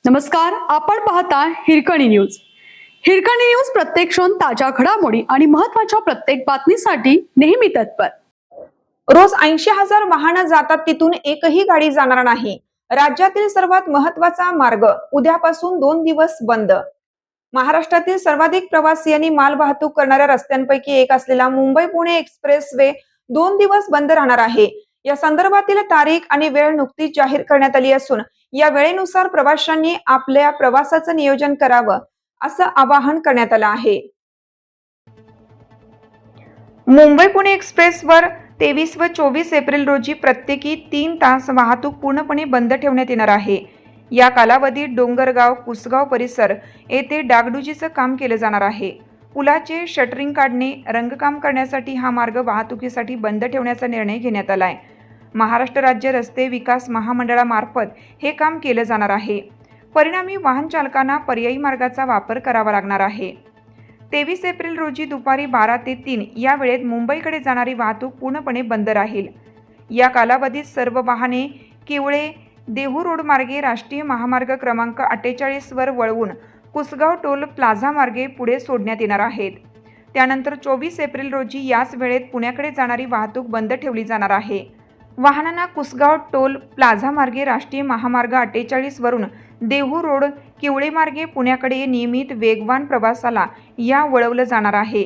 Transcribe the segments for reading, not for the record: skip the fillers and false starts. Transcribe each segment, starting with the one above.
नमस्कार, आपण पाहता हिरकणी न्यूज. हिरकणी न्यूज प्रत्येक क्षण ताज्या घडामोडी आणि महत्त्वाच्या प्रत्येक बातमीसाठी नेहमी तत्पर. रोज 80,000 वाहनं जातात, तिथून एकही गाडी जाणार नाही. राज्यातील सर्वात महत्त्वाचा मार्ग उद्यापासून 2 दिवस बंद. महाराष्ट्रातील सर्वाधिक प्रवासी आणि माल वाहतूक करणाऱ्या रस्त्यांपैकी एक असलेला मुंबई पुणे एक्सप्रेस वे 2 दिवस बंद राहणार आहे. या संदर्भातील तारीख आणि वेळ नुकतीच जाहीर करण्यात आली असून या वेळेनुसार प्रवाशांनी आपल्या प्रवासाचं नियोजन करावं असं आवाहन करण्यात आलं आहे. मुंबई पुणे एक्सप्रेसवर 23 व 24 एप्रिल रोजी प्रत्येकी 3 तास वाहतूक पूर्णपणे बंद ठेवण्यात येणार आहे. या कालावधीत डोंगरगाव कुसगाव परिसर येथे डागडुजीचं काम केलं जाणार आहे. पुलाचे शटरिंग काढणे, रंगकाम करण्यासाठी हा मार्ग वाहतुकीसाठी बंद ठेवण्याचा निर्णय घेण्यात आलाय. महाराष्ट्र राज्य रस्ते विकास महामंडळामार्फत हे काम केलं जाणार आहे. परिणामी वाहन चालकांना पर्यायी मार्गाचा वापर करावा लागणार आहे. 23 एप्रिल रोजी दुपारी 12 ते 3 या वेळेत मुंबईकडे जाणारी वाहतूक पूर्णपणे बंद राहील. या कालावधीत सर्व वाहने किवळे देहू रोड मार्गे राष्ट्रीय महामार्ग क्रमांक 48 वर वळवून कुसगाव टोल प्लाझा मार्गे पुढे सोडण्यात येणार आहेत. त्यानंतर 24 एप्रिल रोजी याच वेळेत पुण्याकडे जाणारी वाहतूक बंद ठेवली जाणार आहे. वाहनांना कुसगाव टोल प्लाझा मार्गे राष्ट्रीय महामार्ग 48 वरून देहू रोड किवळे मार्गे पुण्याकडे नियमित वेगवान प्रवासाला या वळवलं जाणार आहे.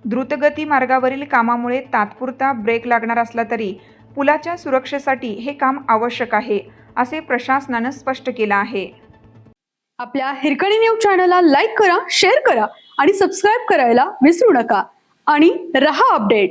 द्रुतगती मार्गावरील कामामुळे तात्पुरता ब्रेक लागणार असला तरी पुलाच्या सुरक्षेसाठी हे काम आवश्यक आहे, असे प्रशासनानं स्पष्ट केलं आहे. आपल्या हिरकणी न्यूज चॅनलला लाईक करा, शेअर करा आणि सबस्क्राईब करायला विसरू नका आणि रहा अपडेट.